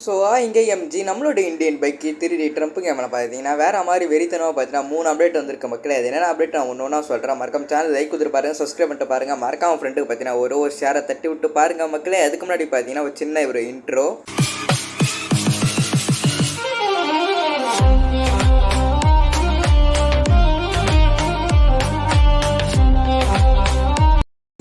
So இங்கே MG நம்மளோட Indian bike திருடி ட்ரம்ப் கேமில் பார்த்தீங்கன்னா வேறு மாதிரி வெறித்தனமாக பார்த்தீங்கன்னா 3 அப்டேட் வந்திருக்க மக்களே. அது என்னென்ன அப்டேட் நான் ஒன்று ஒன்றா சொல்கிறேன். மறக்காம சேனல் லைக் கொடுத்து பாருங்கள், சப்ஸ்கிரைப் பண்ணிட்டு பாருங்கள். மறக்காம ஃப்ரெண்டுக்கு பார்த்தீங்கன்னா ஒரு ஷேரை தட்டி விட்டு பாருங்கள் மக்களே. அதுக்கு முன்னாடி பார்த்தீங்கன்னா ஒரு சின்ன ஒரு இன்ட்ரோ.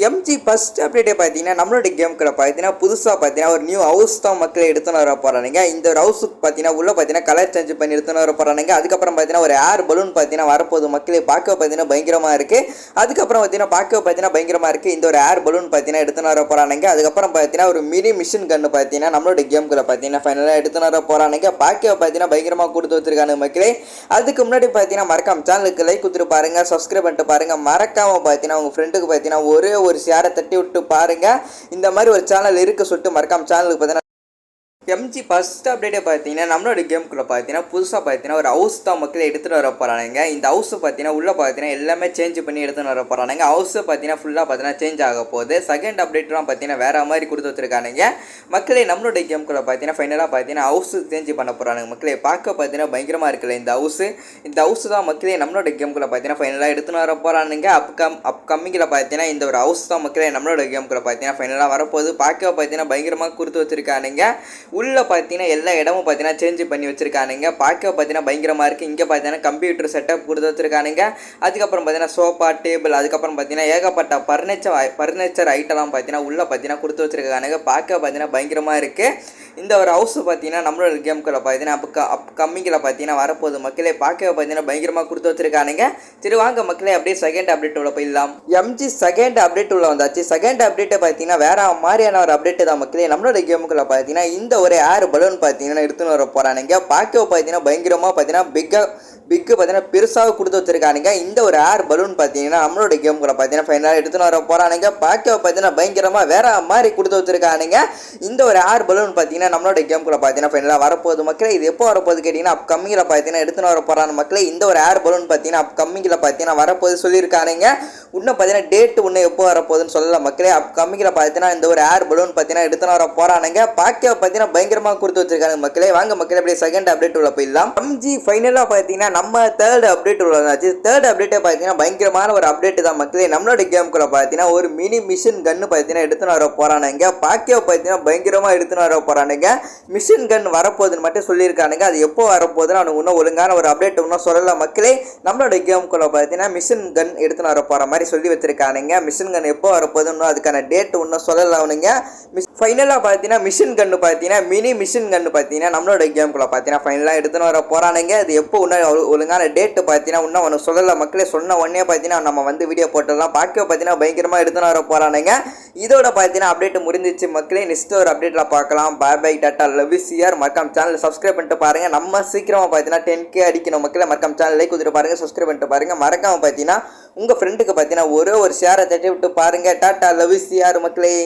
எம்ஜி ஃபஸ்ட் அப்டேட்டே பார்த்தீங்கன்னா நம்மளோட கேமுக்குள்ள பார்த்தீங்கன்னா புதுசாக பார்த்தீங்கன்னா ஒரு நியூ ஹவுஸ் தான் மக்களை எடுத்துன்னு வர போகிறானுங்க. இந்த ஒரு ஹவுஸுக்கு பார்த்தீங்கன்னா உள்ளே பார்த்தீங்கன்னா கலர் சேஞ்ச் பண்ணி எடுத்துன்னு வர போகிறானுங்க. அதுக்கப்புறம் பார்த்தீங்கன்னா ஒரு ஏர் பலூன் பார்த்தீங்கன்னா வரப்போது மக்களை பார்க்க பார்த்தீங்கன்னா பயங்கரமாக இருக்குது. அதுக்கப்புறம் பார்த்தீங்கன்னா பார்க்க பார்த்தீங்கன்னா பயங்கரமாக இருக்குது. இந்த ஒரு ஏர் பலூன் பார்த்தீங்கன்னா எடுத்துன்னு வர போகிறானுங்க. அதுக்கப்புறம் பார்த்தீங்கன்னா ஒரு மினி மிஷின் கன்று பார்த்தீங்கன்னா நம்மளோட கேமுக்குள்ள பார்த்தீங்கன்னா ஃபைனலாக எடுத்துன்னு வர போகிறானுங்க. பார்க்க பார்த்தீங்கன்னா பயங்கரமாக கொடுத்து வச்சிருக்கானு மக்களே. அதுக்கு முன்னாடி பார்த்தீங்கன்னா மறக்காம சேனலுக்கு லைக் கொடுத்துட்டு பாருங்க, சப்ஸ்கிரைப் பண்ணிட்டு பாருங்க. மறக்காம பார்த்தீங்கன்னா உங்கள் ஃப்ரெண்டுக்கு பார்த்தீங்கன்னா ஒரு ஷேரை தட்டி விட்டு பாருங்க. இந்த மாதிரி ஒரு சேனல் இருக்கு சொல்லிட்டு மறக்காம சேனலுக்கு பார்த்தீங்கன்னா எம்ஜி ஃபஸ்ட் அப்டேட்டே பார்த்தீங்கன்னா நம்மளோட கேமுக்குள்ளே பார்த்தீங்கன்னா புதுசாக பார்த்தீங்கன்னா ஒரு ஹவுஸ் தான் மக்களை எடுத்துகிட்டு வர போகிறானுங்க. இந்த ஹவுஸை பார்த்தீங்கன்னா உள்ளே பார்த்தீங்கன்னா எல்லாமே சேஞ்ச் பண்ணி எடுத்துகிட்டு வர போகிறானுங்க. ஹவுஸை பார்த்தீங்கன்னா ஃபுல்லாக பார்த்தீங்கன்னா சேஞ்ச் ஆக போகுது. செகண்ட் அப்டேட்லாம் பார்த்தீங்கன்னா வேறு மாதிரி கொடுத்து வச்சுருக்கானுங்க மக்களே. நம்மளோட கேமுக்குள்ளே பார்த்தீங்கன்னா ஃபைனலாக பார்த்தீங்கன்னா ஹவுஸு சேஞ்ச் பண்ண போகிறானுங்க மக்களே. பார்க்க பார்த்தீங்கன்னா பயங்கரமாக இருக்குல்ல இந்த ஹவுஸ் தான் மக்களே நம்மளோட கேமுக்குள்ளே பார்த்தீங்கன்னா ஃபைனலாக எடுத்துகிட்டு வர போகிறானுங்க. அப்கமிங்கில் பார்த்தீங்கன்னா இந்த ஒரு ஹவுஸ் தான் மக்களே நம்மளோட கேமுக்குள்ளே பார்த்தீங்கன்னா ஃபைனலாக வரப்போகுது. பார்க்க பார்த்தீங்கன்னா பயங்கரமாக கொடுத்து வச்சுருக்கானுங்க. உள்ளே பார்த்தீங்கன்னா எல்லா இடமும் பார்த்தீங்கன்னா சேஞ்ச் பண்ணி வச்சுருக்கானுங்க. பார்க்க பார்த்தீங்கன்னா பயங்கரமாக இருக்குது. இங்கே பார்த்தீங்கன்னா கம்ப்யூட்டர் செட்டப் கொடுத்து வச்சுருக்கானுங்க. அதுக்கப்புறம் பார்த்தீங்கன்னா சோஃபா டேபிள், அதுக்கப்புறம் பார்த்தீங்கன்னா ஏகப்பட்ட ஃபர்னிச்சர் ஐட்டம்லாம் பார்த்தீங்கன்னா உள்ளே பார்த்தீங்கன்னா கொடுத்து வச்சுருக்கானுங்க. பார்க்க பார்த்தீங்கன்னா பயங்கரமாக இருக்குது. இந்த ஒரு ஹவுஸ் பார்த்தீங்கன்னா நம்மளோட கேமுக்குள்ள பார்த்தீங்கன்னா அப்கமிங்கில் பார்த்தீங்கன்னா வரப்போகுது மக்களே. பார்க்க பார்த்தீங்கன்னா பயங்கரமாக கொடுத்து வச்சுருக்கானுங்க. சரி வாங்க மக்களே அப்படியே செகண்ட் அப்டேட் உள்ள போயிடலாம். எம்ஜி செகண்ட் அப்டேட் உள்ள வந்தாச்சு. செகண்ட் அப்டேட்டை பார்த்தீங்கன்னா வேற மாதிரியான ஒரு அப்டேட் தான் மக்களே. நம்மளோட கேமுக்குள்ள பார்த்தீங்கன்னா இந்த ஒரு ஏர் பலூன் பார்த்தீங்கன்னா எடுத்துன்னு வர போகிறானுங்க. பார்க்க பார்த்தீங்கன்னா பயங்கரமாக பார்த்தீங்கன்னா பிக்கு பார்த்தீங்கன்னா பெருசாக கொடுத்து வச்சிருக்கானுங்க. இந்த ஒரு ஏர் பலூன் பார்த்தீங்கன்னா நம்மளோட கேமுக்குள்ள பார்த்தீங்கன்னா ஃபைனலாக எடுத்துன்னு வர போகிறானுங்க. பார்க்க பார்த்தீங்கன்னா பயங்கரமாக வேற மாதிரி கொடுத்து வச்சிருக்கானுங்க. இந்த ஒரு ஏர் பலூன் பார்த்தீங்கன்னா நம்மளோட கேமுக்குள்ள பார்த்தீங்கன்னா ஃபைனலாக வரப்போகுது மக்களே. இது எப்போ வரப்போகுது கேட்டிங்கன்னா அப்கமிங்கில் பார்த்தீங்கன்னா எடுத்துன்னு வர போகிறாங்க மக்களே. இந்த ஒரு ஏர் பலூன் பார்த்தீங்கன்னா அப்கமிங்கில் பார்த்தீங்கன்னா வரப்போகுது சொல்லியிருக்கானுங்க. இன்னும் பார்த்தீங்கன்னா டேட்டு இன்னும் எப்போ வரப்போகுதுன்னு சொல்லல மக்களே. அப்கமிங்கில் பார்த்தீங்கன்னா இந்த ஒரு ஏர் பலூன் பார்த்தீங்கன்னா எடுத்துன்னு வர போகிறானுங்க. பார்க்க பார்த்தீங்கன்னா பயங்கரமாக கொடுத்து வச்சிருக்காங்க மக்களே. வாங்க மக்களே அப்படியே செகண்ட் அப்டேட் உள்ள போயிடலாம். எம்ஜி ஃபைனலாக பார்த்தீங்கன்னா நம்ம தேர்ட் அப்டேட் உள்ளதாச்சு. தேர்ட் அப்டேட்டை பார்த்தீங்கன்னா பயங்கரமான ஒரு அப்டேட் தான் மக்களே. நம்மளோட கேமுக்குள்ள பார்த்தீங்கன்னா ஒரு மினி மிஷின் கன்று பார்த்தீங்கன்னா எடுத்துன்னு வர போகிறானுங்க. பார்க்க பார்த்தீங்கன்னா பயங்கரமாக எடுத்துன்னு வர போகிறானுங்க. மிஷின் கன் வரப்போகுதுன்னு மட்டும் சொல்லியிருக்கானுங்க. அது எப்போ வரப்போகுதுன்னு அவனுக்கு இன்னும் ஒழுங்கான ஒரு அப்டேட் இன்னும் சொல்லல மக்களே. நம்மளோட கேமுக்குள்ள பார்த்தீங்கன்னா மிஷின் கன் எடுத்துன்னு வர போகிற மாதிரி சொல்லி வச்சிருக்கானுங்க. மிஷின் கன் எப்போ வரப்போகுதுன்னு அதுக்கான டேட் இன்னும் சொல்லல அவனுங்க. ஃபைனலாக பார்த்தீங்கன்னா மிஷின் கன்று பார்த்தீங்கன்னா மினி மிஷின் கன்று பார்த்தீங்கன்னா நம்மளோட கேமுக்குள்ள பார்த்தீங்கன்னா ஃபைனலாக எடுத்துன்னு வர போகிறானுங்க. அது எப்போ இன்னும் ஒழுங்கான டேட்டு பார்த்தீங்கன்னா இன்னும் அவனு சொல்லலை மக்களே. சொன்ன உடனே பார்த்தீங்கன்னா நம்ம வந்து வீடியோ போட்டெல்லாம் பார்க்க பார்த்தீங்கன்னா பயங்கரமாக எடுத்துன்னு வர போகிறானுங்க. இதோட பார்த்தீங்கன்னா அப்டேட் முடிஞ்சிச்சு மக்களே. நெக்ஸ்ட் ஒரு அப்டேட்டில் பார்க்கலாம். பாய் பாய் டாட்டா லவ் யூ சிஆர். மறக்காம சேனல் சப்ஸ்கிரைப் பண்ணிட்டு பாருங்கள். நம்ம சீக்கிரமாக பார்த்தீங்கன்னா 10K அடிக்கணும் மக்களே. மறக்காம சேனல் லைக் கொடுத்துட்டு பாருங்கள், சப்ஸ்கிரைப் பண்ணிட்டு பாருங்கள். மறக்காம பார்த்தீங்கன்னா உங்கள் ஃப்ரெண்டுக்கு பார்த்தீங்கன்னா ஒரு ஷேரை தட்டி விட்டு பாருங்கள். டாட்டா லவ் யூ சிஆர் மக்களே.